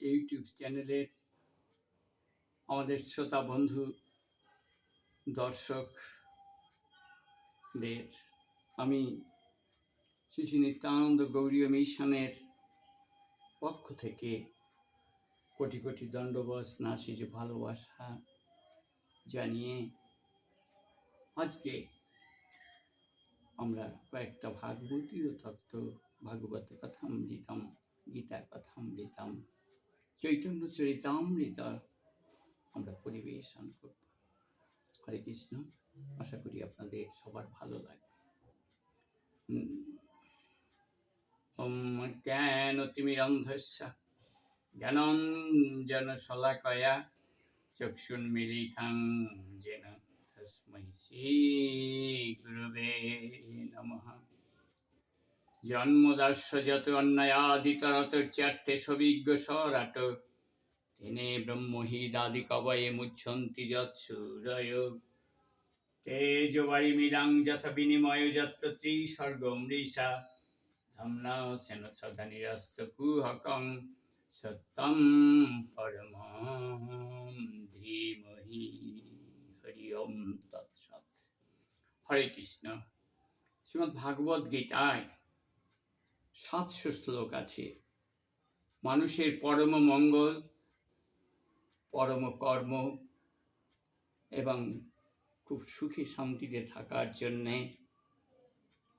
YouTube চ্যানেলের আমাদের শ্রোতা বন্ধু দর্শকদের আমি শ্রী নিত্যানন্দ গৌড়ীয় মিশনের পক্ষ থেকে কোটি কোটি দণ্ডবৎ নাসিজ ভালোবাসা জানিয়ে আজকে আমরা কয়েকটা ভাগবতীয় তত্ত্ব, ভাগবত কথামৃতম, গীতা কথামৃতম, চৈতন্য চরিতামৃত আমরা পরিবেশন করব। হরে কৃষ্ণ। আশা করি আপনাদের সবার ভালো লাগবে। ওম জ্ঞানতিমিরন্ধস্য জ্ঞানাঞ্জনশলাকয়া চক্ষুন্মিলিतं येन তস্मै শ্রীগুরবে নমঃ। জন্মদাস্য যত অন্যায়াদিতরতচ্যার্থে সবিজ্ঞ সরাট তেনে ব্রহ্মহিদাদি কবয়ে মুচ্ছন্তি যৎসূরয় তেজবারিমিলাং যথা বিনিময় যত্র ত্রিসর্গো মৃষা ধম্না সেন সদা নিরস্ত কুহকং সত্যম পরমং ধীমহি। হরি ওম তৎসৎ। হরে কৃষ্ণ। শ্রীমদ্ ভাগবত গীতায় 700 শ্লোক আছে। মানুষের পরম মঙ্গল, পরম কর্ম এবং খুব সুখী শান্তিতে থাকার জন্যে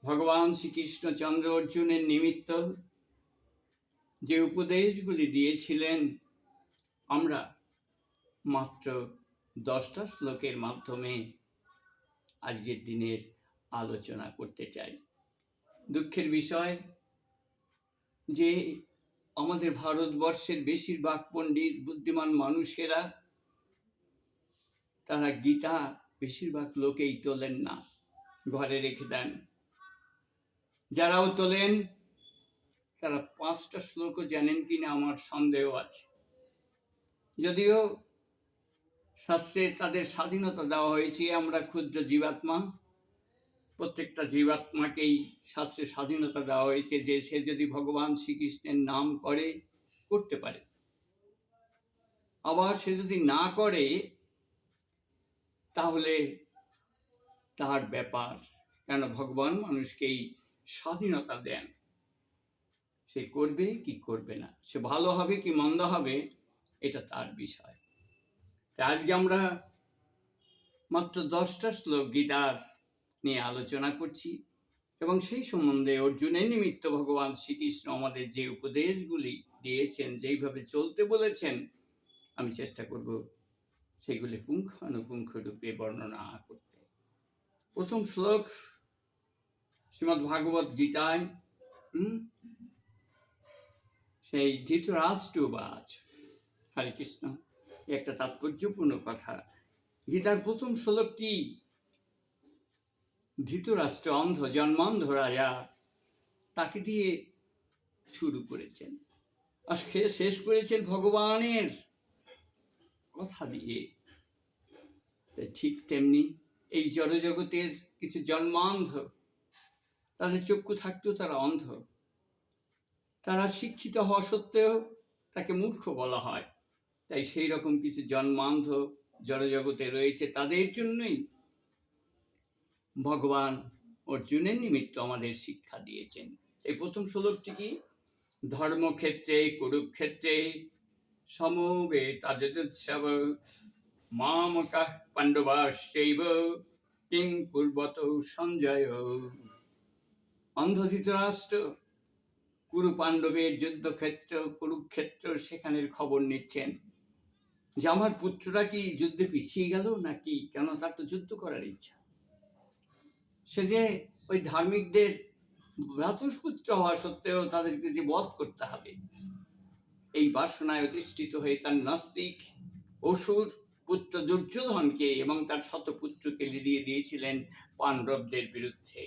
ভগবান শ্রীকৃষ্ণচন্দ্র অর্জুনের নিমিত্ত যে উপদেশগুলি দিয়েছিলেন, আমরা মাত্র 10টা শ্লোকের মাধ্যমে আজকের দিনের আলোচনা করতে চাই। দুঃখের বিষয় যে আমাদের ভারতবর্ষের বেশিরভাগ পণ্ডিত বুদ্ধিমান মানুষেরা তারা গীতা বেশিরভাগ লোকেই তোলেন না, ঘরে রেখে দেন। যারাও তোলেন তারা 5টা শ্লোকও জানেন কিনা আমার সন্দেহ আছে। যদিও শাস্ত্রে তাদের স্বাধীনতা দেওয়া হয়েছে, আমরা ক্ষুদ্র জীবাত্মা, প্রত্যেকটা জীবাত্মাকেই শাস্ত্রে স্বাধীনতা দেওয়া হয়েছে যে সে যদি ভগবান শ্রীকৃষ্ণের নাম করতে পারে, আবার সে যদি না করে তাহলে তার ব্যাপার, কেন ভগবান মানুষকেই স্বাধীনতা দেন, সে করবে কি করবে না, সে ভালো হবে কি মন্দ হবে এটা তার বিষয়। তাই আজকে আমরা মাত্র 10টা শ্লোক গীতার নিয়ে আলোচনা করছি এবং সেই সম্বন্ধে অর্জুনের নিমিত্ত ভগবান শ্রীকৃষ্ণ আমাদের যে উপদেশগুলি দিয়েছেন, যেইভাবে চলতে বলেছেন, আমি চেষ্টা করব সেগুলি পুঙ্খানুপুঙ্খ রূপে বর্ণনা করতে। প্রথম শ্লোক শ্রীমদ্ ভাগবত গীতায় সেই ধৃতরাষ্ট্রবাচ। হরে কৃষ্ণ। একটা তাৎপর্যপূর্ণ কথা। গীতার প্রথম শ্লোকটি ধৃতরাষ্ট্র অন্ধ, জন্মান্ধ রাজা, তাকে দিয়ে শুরু করেছেন আর শেষ করেছেন ভগবানের কথা দিয়ে। ঠিক তেমনি এই জড়জগতের কিছু জন্মান্ধ, তাদের চক্ষু থাকতেও তারা অন্ধ, তারা শিক্ষিত হওয়া সত্ত্বেও তাকে মূর্খ বলা হয়। তাই সেই রকম কিছু জন্মান্ধ জড়জগতে রয়েছে, তাদের জন্যই ভগবান অর্জুনের নিমিত্ত আমাদের শিক্ষা দিয়েছেন। এই প্রথম শ্লোকটি কি? ধর্মক্ষেত্রে কুরুক্ষেত্রে সমবেতাযুৎসব মামকাঃ পাণ্ডবাশ্চৈব কিং কুর্বত সঞ্জয়। অন্ধ ধৃতরাষ্ট্র কুরু পাণ্ডবের যুদ্ধক্ষেত্র কুরুক্ষেত্র সেখানের খবর নিচ্ছেন যে আমার পুত্ররা কি যুদ্ধে পিছিয়ে গেল নাকি, কেন তার তো যুদ্ধ করার ইচ্ছা। সে যে ওই ধার্মিকদের ভ্রাতুষ্পুত্র হওয়া সত্ত্বেও তাদেরকে যে বধ করতে হবে, এই বাসনায় অধিষ্ঠিত হয়ে তার নাস্তিক অসুর পুত্র দুর্যোধনকে এবং তার শতপুত্রকে লিডিয়ে দিয়েছিলেন পাণ্ডবদের বিরুদ্ধে।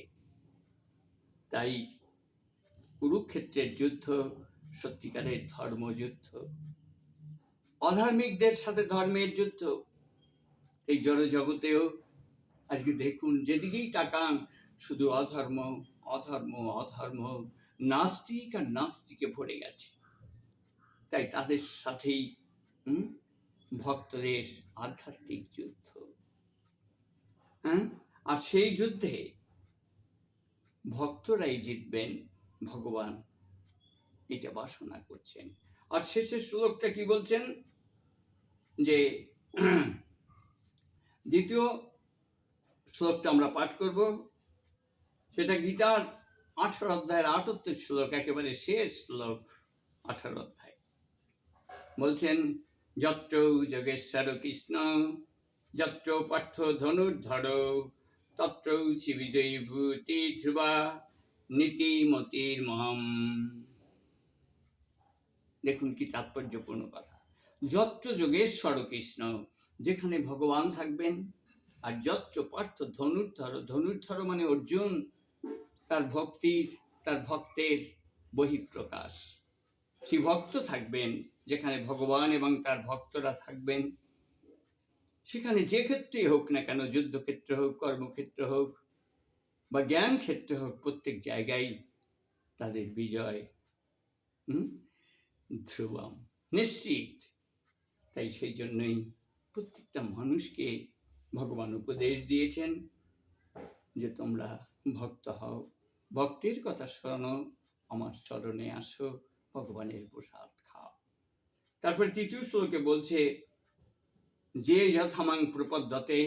তাই কুরুক্ষেত্রের যুদ্ধ সত্যিকারের ধর্মযুদ্ধ, অধার্মিকদের সাথে ধর্মের যুদ্ধ। এই জড় জগতেও আজকে দেখুন, যেদিকেই তাকান শুধু অধর্ম অধর্ম অধর্ম, নাস্তিক আর নাস্তিকে ভরে গেছে। তাই তাদের সাথেই ভক্তদের আধ্যাত্মিক যুদ্ধ। হ্যাঁ, আর সেই যুদ্ধে ভক্তরাই জিতবেন, ভগবান এটা বাসনা করছেন। আর শেষের শ্লোকটা কি বলছেন, যে দ্বিতীয় শ্লোকটা আমরা পাঠ করব, সেটা গীতার 18 অধ্যায়ের 78 শ্লোক, একেবারে শেষ শ্লোক, 18 অধ্যায়। বলছেন, যত্র যোগেশ্বর কৃষ্ণ যত্র পার্থ ধনুর্ধর তত্র বিজয়ী ভূতি ধ্রুবা নীতিমতির মহম। দেখুন কি তাৎপর্যপূর্ণ কথা। যত্র যোগেশ্বর কৃষ্ণ, যেখানে ভগবান থাকবেন, আর যত্র পার্থ ধনুর্ধর, ধনুর্ধর মানে অর্জুন, তার ভক্তের বহিঃপ্রকাশ। সেই ভক্ত থাকবেন, যেখানে ভগবান এবং তার ভক্তরা থাকবেন, সেখানে যে ক্ষেত্রে হোক না কেন, যুদ্ধক্ষেত্র হোক, কর্মক্ষেত্র হোক বা জ্ঞান ক্ষেত্র হোক, প্রত্যেক জায়গায় তাদের বিজয় ধ্রুবম, নিশ্চিত। তাই সেই জন্যই প্রত্যেকটা মানুষকে ভগবান উপদেশ দিয়েছেন যে তোমরা ভক্ত হও, ভক্তের কথা শোনো, আমার চরণে আসো, ভগবানের প্রসাদ খাও। তারপরে তৃতীয় শ্লোকে বলছে, যে যথামাং প্রপদ্যতে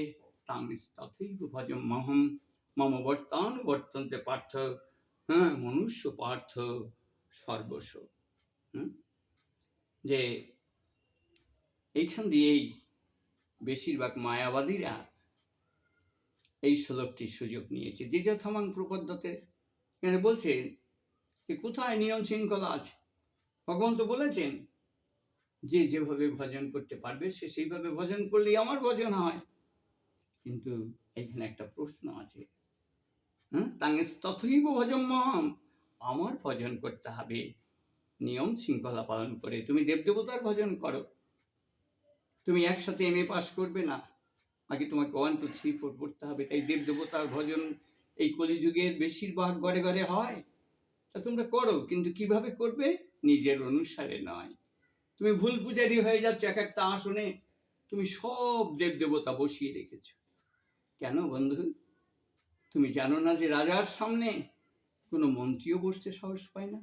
তাং তথৈব ভজম মহম মম বর্তানুবর্তন্তে পার্থ মনুষ্য পার্থ সর্বস্ব। যে এইখান দিয়েই বেশিরভাগ মায়াবাদীরা এই শ্লোকটির সুযোগ নিয়েছে। যে যথামাং প্রপদ্যতে, এখানে বলছে যে কোথায় নিয়ম শৃঙ্খলা আছে? ভগবান তো বলেছেন যে যেভাবে ভজন করতে পারবে সে সেইভাবে ভজন করলেই আমার ভজন হয়। কিন্তু এইখানে একটা প্রশ্ন আছে, তাঙ্গে তথৈব ভজম মহম, আমার ভজন করতে হবে নিয়ম শৃঙ্খলা পালন করে। তুমি দেবদেবতার ভজন করো, তুমি একসাথে MA পাস করবে না, আগে তোমাকে 1 2 3 4 পড়তে হবে। তাই দেবদেবতার ভজন এই কলিযুগের বেশিরভাগ ঘরে ঘরে হয়, তা তোমরা করো, কিন্তু কিভাবে করবে? নিজের অনুসারে নয়। তুমি ভুল পূজারি হয়ে যাচ্ছ, এক একটা আসনে তুমি সব দেবদেবতা বসিয়ে রেখেছ। কেন বন্ধু? তুমি জানো না যে রাজার সামনে কোনো মন্ত্রীও বসতে সাহস পায় না?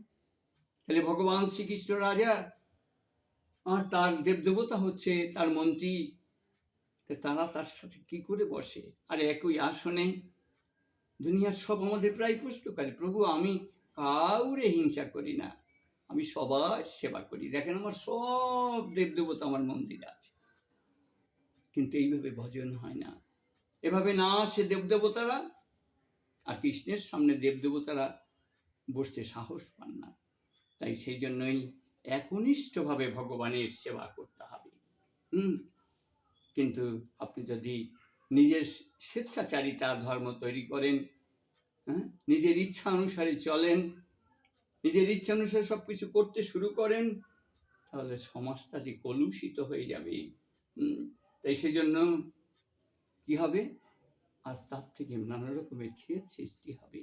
তাহলে ভগবান শ্রীকৃষ্ণ রাজা, আর তার দেবদেবতা হচ্ছে তার মন্ত্রী, তারা তার সাথে কি করে বসে? আর একই আসনে দুনিয়ার সব আমাদের প্রায় প্রশ্ন করে, প্রভু আমি কাউরে হিংসা করি না, আমি সবার সেবা করি, দেখেন আমার সব দেবদেবতা আমার মন্দিরে আছে। কিন্তু এইভাবে ভজন হয় না, এভাবে না আসে দেবদেবতারা, আর কৃষ্ণের সামনে দেবদেবতারা বসতে সাহস পান না। তাই সেই জন্যই একনিষ্ঠভাবে ভগবানের সেবা করতে হবে। কিন্তু আপনি যদি নিজের স্বেচ্ছাচারিতা ধর্ম তৈরি করেন, নিজের ইচ্ছা অনুসারে চলেন, নিজের ইচ্ছা অনুসারে সব কিছু করতে শুরু করেন, তাহলে সমাজটা যে কলুষিত হয়ে যাবে। তাই সেই জন্য কি হবে? আর তার থেকে নানা রকমের খেদ সৃষ্টি হবে,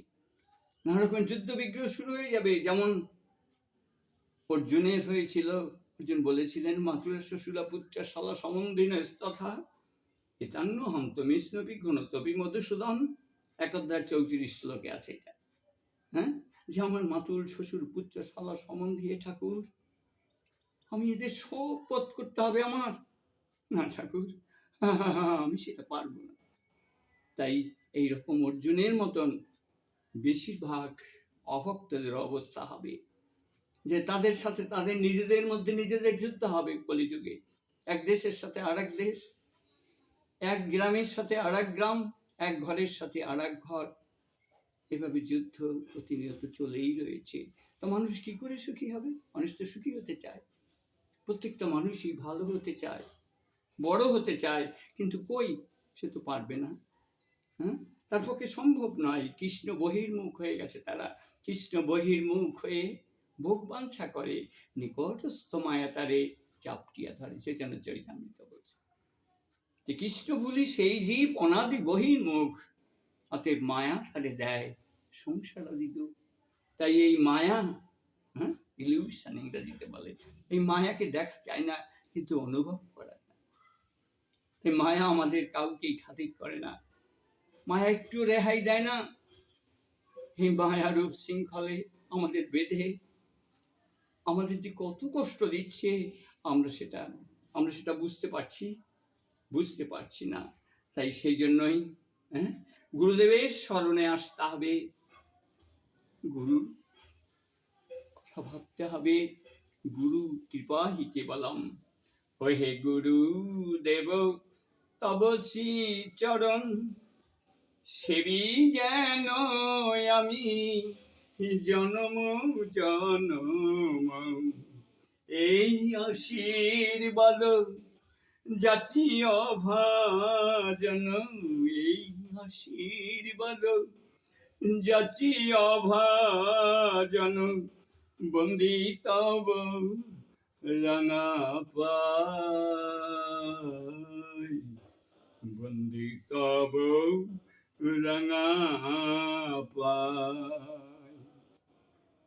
নানা রকমের যুদ্ধ বিগ্রহ শুরু হয়ে যাবে। যেমন অর্জুনের হয়েছিল, অর্জুন বলেছিলেন মাতুলা শ্বশুরা পুত্র শালা সমন্দিন তথা এতান্ন হন্ত মিষ্ণপি গুণতপি মধুসূদন, 1 অধ্যায় 34 শ্লোকে আছে এটা। যে আমার মাতুল শ্বশুর পুত্র শালা সম্বন্ধী ঠাকুর, আমি এদের সব পথ করতে হবে আমার? না ঠাকুর, আমি সেটা পারবো না। তাই এইরকম অর্জুনের মতন বেশিরভাগ অভক্তদের অবস্থা হবে, যে তাদের সাথে তাদের নিজেদের মধ্যে নিজেদের যুদ্ধ হবে কলিযুগে। এক দেশের সাথে আর এক দেশ, এক গ্রামের সাথে আর এক গ্রাম, এক ঘরের সাথে আর এক ঘর, এভাবে যুদ্ধ প্রতিনিয়ত চলেই রয়েছে। তা মানুষ কি করে সুখী হবে? মানুষ তো সুখী হতে চায়, প্রত্যেকটা মানুষই ভালো হতে চায়, বড় হতে চায়, কিন্তু কই, সে তো পারবে না। তার পক্ষে সম্ভব নয়। কৃষ্ণ বহির্মুখ হয়ে গেছে তারা, কৃষ্ণ বহির্মুখ হয়ে ভোগবাঞ্ছা করে, নিকটস্থ মায়া তারে চাপটিয়া ধরে। চৈতন্য চরিতামৃত বলছে যে কৃষ্ণ ভুলি সেই জীব অনাদি বহির্মুখ, অতএব মায়া তারে দেয় সংসার আদি দুঃখ। তাই এই মায়া ইলিউশন ইংরেজিতে বলে। এই মায়াকে দেখা যায় না, কিন্তু অনুভব করা যায়। এই মায়া আমাদের কাউকেই খাতির করে না, মায়া একটু রেহাই দেয় না। এই মায়ারূপ শৃঙ্খলে আমাদের বেঁধে আমাদের যে কত কষ্ট দিচ্ছে, আমরা সেটা বুঝতে পারছি না। তাই সেই জন্যই গুরুদেবের স্মরণে আসতে হবে, গুরুর কথা ভাবতে হবে। গুরু কৃপা হি কেবলম, হে গুরু দেব তব শ্রী চরণ, সেবি যেন আমি জনম জনম, এই আশীর্বাদ যাচি অভাজন, এই আশীর্বাদ যাচি অভাজন, বন্দি তব রাঙা পাই, বন্দি তব রাঙা পাই।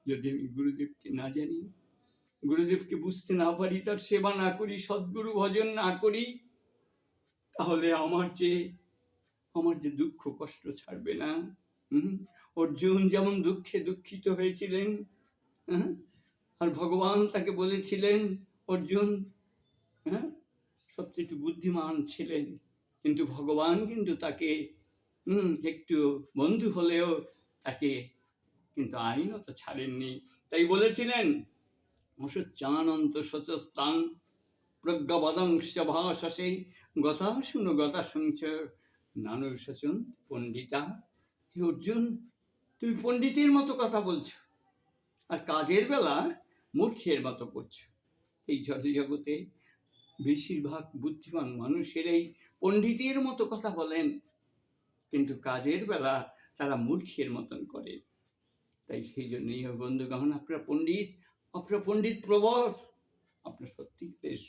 যদি আমি গুরুদেবকে না জানি, গুরুদেবকে বুঝতে না পারি, তার সেবা না করি, সদ্গুরু ভজন না করি, তাহলে আমার যে দুঃখ কষ্ট ছাড়বে না। অর্জুন যেমন দুঃখে দুঃখিত হয়েছিলেন, আর ভগবান তাকে বলেছিলেন, অর্জুন সবচেয়ে বুদ্ধিমান ছিলেন, কিন্তু ভগবান কিন্তু তাকে একটু বন্ধু হলেও তাকে কিন্তু আইনত ছাড়েননি। তাই বলেছিলেন, অসুচ্চানন্ত সচস্তাং প্রজ্ঞাবদংশ ভাষসে, গতা শুনো গতা শুনছ নানু সচন পণ্ডিতা। হে অর্জুন, তুমি পণ্ডিতের মতো কথা বলছো, আর কাজের বেলা মূর্খের মতো করছো। এই জগতে বেশিরভাগ বুদ্ধিমান মানুষেরাই পণ্ডিতের মতো কথা বলেন, কিন্তু কাজের বেলা তারা মূর্খের মতন করে। তাই সেই জন্যই বন্ধুগণ, আপনারা পণ্ডিত প্রবর, আপনার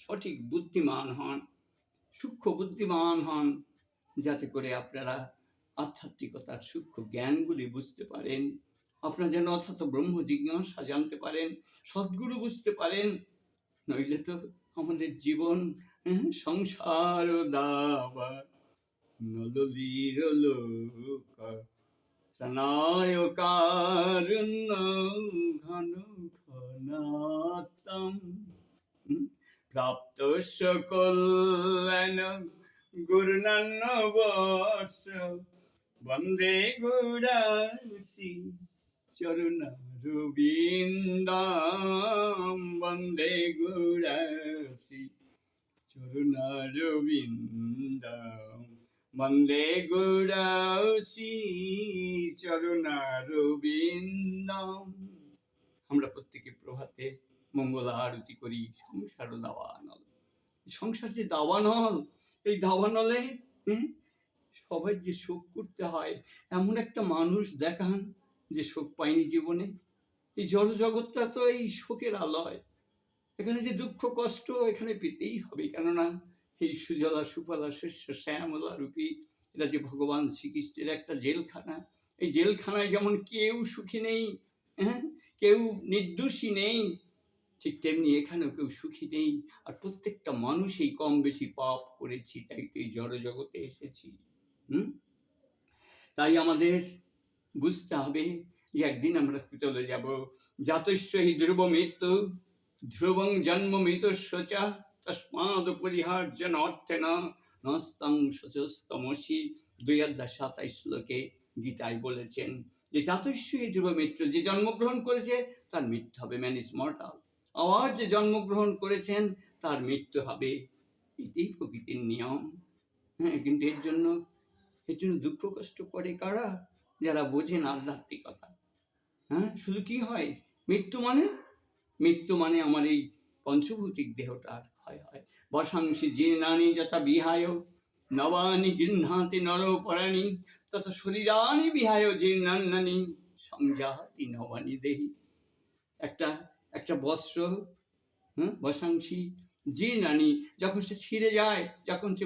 সঠিক বুদ্ধিমান হন, সূক্ষ্ম বুদ্ধিমান হন, যাতে করে আপনারা আধ্যাত্মিকতার সূক্ষ্ম জ্ঞানগুলি বুঝতে পারেন। আপনারা যেন অর্থাৎ ব্রহ্ম জিজ্ঞাসা জানতে পারেন, সদ্গুরু বুঝতে পারেন। নইলে তো আমাদের জীবন সংসার দাবা নলির লোকা, ত্রাণায় কারুণ্য ঘন ঘনাত্তম, প্রাপ্ত কল্যাণ গুরুনান্ন বর্ষ, বন্দে গুরাসি চরণারবিন্দম, বন্দে গুরাসি চরণারবিন্দম, বন্দে গুরাসি চরণারবিন্দম। আমরা প্রত্যেকে প্রভাতে মঙ্গল আরতি করি। সংসার দাবানল, সংসার যে দাবানল, এই দাবানলে সবাই যে শোক করতে হয়, এমন একটা মানুষ দেখান যে শোক পায়নি জীবনে। এই জড় জগৎটা তো এই শোকের আলয়, এখানে যে দুঃখ কষ্ট এখানে পেতেই হবে। কেননা এই সুজলা সুফলা শস্য শ্যামলা রূপী, এটা যে ভগবান শ্রীকৃষ্ণের একটা জেলখানা। এই জেলখানায় যেমন কেউ সুখী নেই, কেউ নির্দোষী নেই, ঠিক তেমনি এখানেও কেউ সুখী নেই। আর প্রত্যেকটা মানুষই কম বেশি পাপ করেছি, তাই তো এই জড় জগতে এসেছি। তাই আমাদের বুঝতে হবে যে একদিন আমরা চলে যাব। জাতস্য হি ধ্রুব মৃত্যু, ধ্রুবং জন্ম মৃতস্য চ, তস্মাদ পরিহার্যন অর্থেন নস্তং শচস্তমসি। ২:২৭ শ্লোকে গীতায় বলেছেন যে জাতস্য হি ধ্রুব মৃত্যু, যে জন্মগ্রহণ করেছে তার মৃত্যু হবে, ম্যান ইজ মর্টাল। আবার যে জন্মগ্রহণ করেছেন তার মৃত্যু হবে, এটাই প্রকৃতির নিয়ম। কিন্তু এর জন্য দুঃখ কষ্ট করে কারা? যারা বোঝেন আধ্যাত্মিকতা। শুধু কি হয়, মৃত্যু মানে আমার এই পঞ্চভৌতিক দেহটার ক্ষয় হয়। বসাংসি জীর্ণানি যথা বিহায় নবানি গৃহ্ণাতি নরপরাণি, তথা শরীরানি বিহায় জীর্ণান্নানি সংযাতি নবানি দেহি। একটা বস্ত্র বসাংসি জীর্ণানি, যখন সে ছিঁড়ে যায়, যখন সে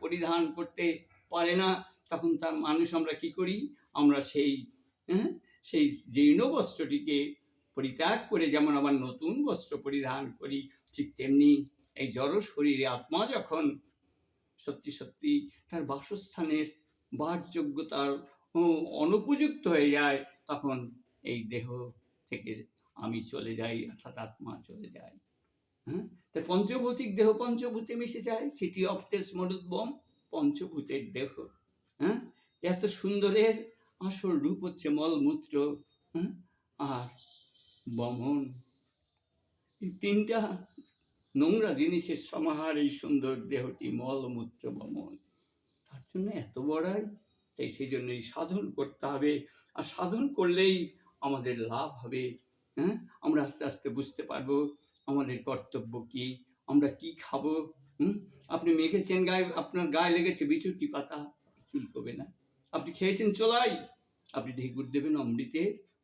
পরিধান করতে পারে না, তখন তার মানুষ আমরা কি করি? আমরা সেই সেই জীর্ণ বস্ত্রটিকে পরিত্যাগ করে যেমন আবার নতুন বস্ত্র পরিধান করি, ঠিক তেমনি এই জড় শরীরে আত্মা যখন সত্যি সত্যি তার বাসস্থানের বাসযোগ্যতার অনুপযুক্ত হয়ে যায়, তখন এই দেহ থেকে আমি চলে যাই, অর্থাৎ আত্মা চলে যায়। হ্যাঁ, তাই পঞ্চভৌতিক দেহ পঞ্চভূতে মিশে যায়, সিটি অফ তেজ মরুদ্বম, পঞ্চভূতের দেহ। হ্যাঁ, এত সুন্দরের আসল রূপ হচ্ছে মলমূত্র, হ্যাঁ, আর বমন। এই তিনটা নোংরা জিনিসের সমাহার এই সুন্দর দেহটি, মলমূত্র বমন। তার জন্য এত বড়াই। তাই সেই জন্যই সাধন করতে হবে, আর সাধন করলেই আমাদের লাভ হবে। হ্যাঁ, আমরা আস্তে আস্তে বুঝতে পারবো আমাদের কর্তব্য কি, আমরা কি খাবো। আপনি মেখেছেন গায়ে, আপনার গায়ে লেগেছে বিছুটি পাতা, চুলকবে না। আপনি খেয়েছেন চোলাই, আপনি ঢেকুর দেবেন অমৃতে,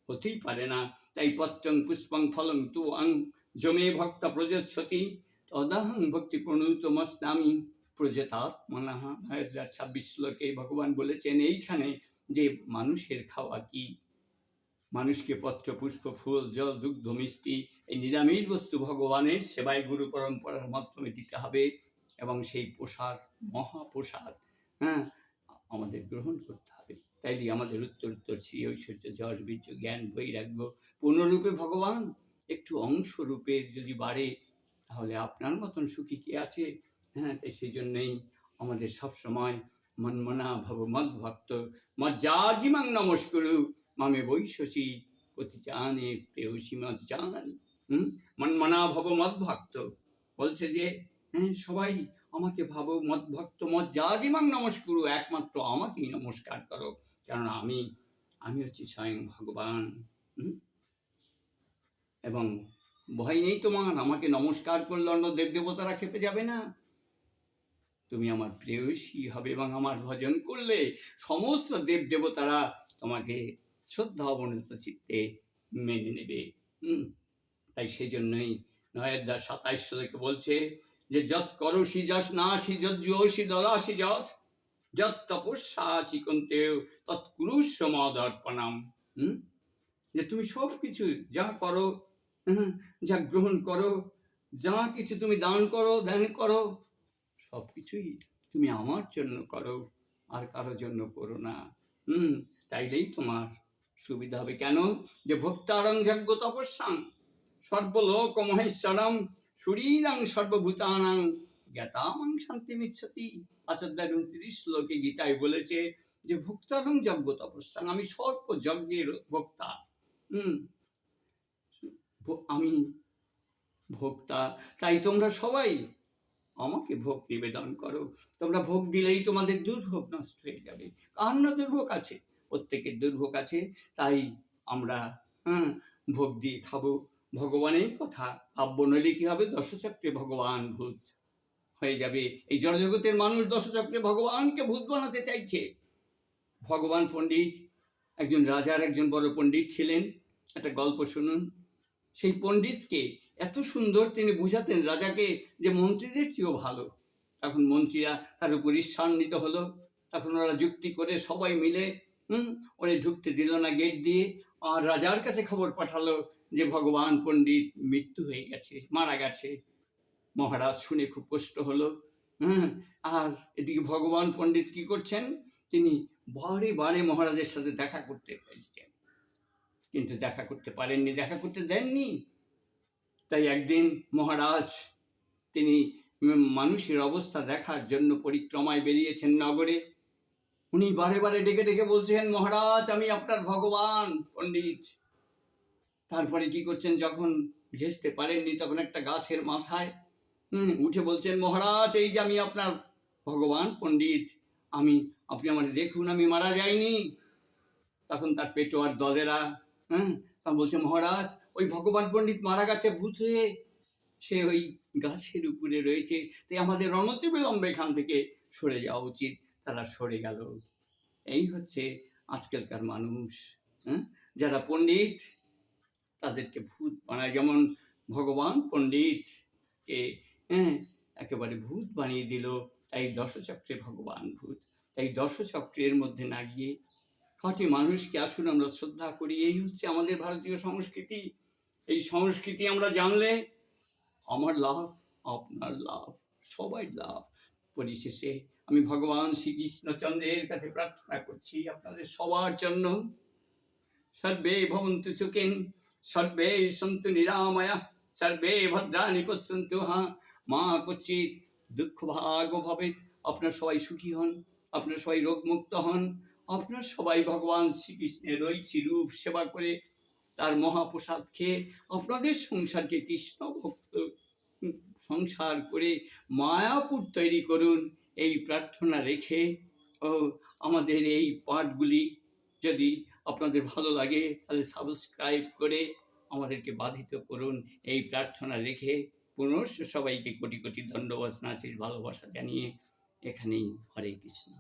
হতেই পারে না। তাই পত্রং পুষ্পং ফলং তু আং জমে ভক্তা প্রযোচ্ছতি তদাহং ভক্তি প্রণুতমস্নামি প্রজেতাত্মনঃ। 2026 শ্লোকে ভগবান বলেছেন এইখানে যে মানুষের খাওয়া কি, মানুষকে পত্র পুষ্প ফুল জল দুগ্ধ মিষ্টি এই নিরামিষ বস্তু ভগবানের সেবায় গুরু পরম্পরার মাধ্যমে দিতে হবে, এবং সেই প্রসাদ মহাপ্রসাদ, হ্যাঁ, আমাদের গ্রহণ করতে হবে। তাইলে আমাদের উত্তর শ্রী ঐশ্বর্য যশ বীর্য জ্ঞান বৈরাগ্য পূর্ণরূপে ভগবান একটু অংশরূপে যদি বাড়ে, তাহলে আপনার মতন সুখী কে আছে। হ্যাঁ, তাই সেই জন্যই আমাদের সবসময় মনমনা ভব মদ্ভক্ত মজ্জাজিমাং নমস্কুরু মামে বৈশসী প্রতিজানে প্রেয়সী মজ্জানি। মনমনা ভব মদ্ভক্ত বলছে যে সবাই আমাকে ভাবো মদ্ভক্ত মজ্জাজিমাং নমস্কুরু, একমাত্র আমাকেই নমস্কার করো, কারণ আমি হচ্ছি স্বয়ং ভগবান। এবং ভয় নেই তোমার, আমাকে নমস্কার করলে অন্য দেবদেবতারা খেপে যাবে না। তুমি আমার প্রেয়সী হবে, এবং আমার ভজন করলে সমস্ত দেবদেবতারা তোমাকে শ্রদ্ধা অবনত চিত্তে মেনে নেবে। তাই সেই জন্যই 9:27 শ্লোকে বলছে যে যৎ করসি যশ নাসি যজ্জোষি দদাসি যৎ যৎ তপস্যাসি কুন্তেও তৎকুরুষ্ব মদর্পণাম। যে তুমি সব কিছু যা করো, যা গ্রহণ করো, যা কিছু তুমি দান করো ধ্যান করো, সব কিছুই তুমি আমার জন্য করো, আর কারোর জন্য করো না। তাইলেই তোমার সুবিধা হবে। কেন? যে ভক্তারং যজ্ঞ তপস্যাং সর্বলোক মহেশ্বরম শরীরাং সর্বভূতানাং জ্ঞাতামাং শান্তিমিচ্ছতি। 5:29 শ্লোকে গীতায় বলেছে যে ভক্তারং যজ্ঞ তপস্যাং, আমি সর্বযজ্ঞের ভোক্তা। আমি ভোক্তা, তাই তোমরা সবাই আমাকে ভোগ নিবেদন করো। তোমরা ভোগ দিলেই তোমাদের দুর্ভোগ নষ্ট হয়ে যাবে। কার না দুর্ভোগ আছে? প্রত্যেকের দুর্ভোগ আছে। তাই আমরা ভোগ দিয়ে খাবো। ভগবানের কথা ভাববো, নইলে কি হবে? দশচক্রে ভগবান ভূত হয়ে যাবে। এই জড়জগতের মানুষ দশচক্রে ভগবানকে ভূত বানাতে চাইছে। ভগবান পণ্ডিত, একজন রাজার একজন বড় পণ্ডিত ছিলেন। একটা গল্প শুনুন। সেই পণ্ডিতকে এত সুন্দর তিনি বুঝাতেন রাজাকে যে মন্ত্রীদের চেয়েও ভালো। তখন মন্ত্রীরা তার উপর ঈর্ষান্বিত হলো। তখন ওরা যুক্তি করে সবাই মিলে ওরে ঢুকতে দিল না গেট দিয়ে, আর রাজার কাছে খবর পাঠালো যে ভগবান পণ্ডিত মৃত্যু হয়ে গেছে, মারা গেছে। মহারাজ শুনে খুব কষ্ট হলো। আর এদিকে ভগবান পণ্ডিত কি করছেন? তিনি বারে বারে মহারাজের সাথে দেখা করতে পেরেছেন, কিন্তু দেখা করতে পারেননি, দেখা করতে দেননি। তাই একদিন মহারাজ তিনি মানুষের অবস্থা দেখার জন্য পরিক্রমায় বেরিয়েছেন নগরে। উনি বারে বারে ডেকে ডেকে বলছেন, মহারাজ আমি আপনার ভগবান পণ্ডিত। তারপরে কি করছেন, যখন ঘেঁষতে পারেননি তখন একটা গাছের মাথায় উঠে বলছেন, মহারাজ এই যে আমি আপনার ভগবান পণ্ডিত, আপনি আমাকে দেখুন, আমি মারা যাইনি। তখন তার পেটোয়ার দলেরা তা বলছে, মহারাজ ওই ভগবান পণ্ডিত মারা গেছে ভূত হয়ে, সে ওই গাছের উপরে রয়েছে, তাই আমাদের অনতিবিলম্বে এখান থেকে সরে যাওয়া উচিত। তারা সরে গেল। এই হচ্ছে আজকালকার মানুষ। যারা পণ্ডিত তাদেরকে ভূত বানায়। যেমন ভগবান পণ্ডিতকে একেবারে ভূত বানিয়ে দিল। তাই দশচক্রে ভগবান ভূত। তাই দশচক্রের মধ্যে না গিয়ে খাঁটি মানুষকে আসুন আমরা শ্রদ্ধা করি। এই হচ্ছে আমাদের ভারতীয় সংস্কৃতি। এই সংস্কৃতি আমরা জানলে আমার লাভ, আপনার লাভ, সবাই লাভ। পরিশেষে আমি ভগবান শ্রীকৃষ্ণচন্দ্রের কাছে প্রার্থনা করছি আপনাদের সবার জন্য। সর্বে ভবন্তু সুখিন, সর্বে সন্তু নিরাময়া, সর্বে ভদ্রাণি পশ্যন্তু মা কচিৎ দুঃখ ভাগ ভবেৎ। আপনার সবাই সুখী হন, আপনার সবাই রোগমুক্ত হন, আপনার সবাই ভগবান শ্রীকৃষ্ণের ঐশী রূপ সেবা করে তার মহাপ্রসাদ খেয়ে আপনাদের সংসারকে কৃষ্ণ ভক্ত সংসার করে মায়াপুর তৈরি করুন, এই প্রার্থনা রেখে ও আমাদের এই পাঠগুলি যদি আপনাদের ভালো লাগে তাহলে সাবস্ক্রাইব করে আমাদেরকে বাধিত করুন, এই প্রার্থনা রেখে পুনশ্চ সবাইকে কোটি কোটি ধন্যবাদ, নাচিস ভালোবাসা জানিয়ে এখানেই হরে কৃষ্ণ।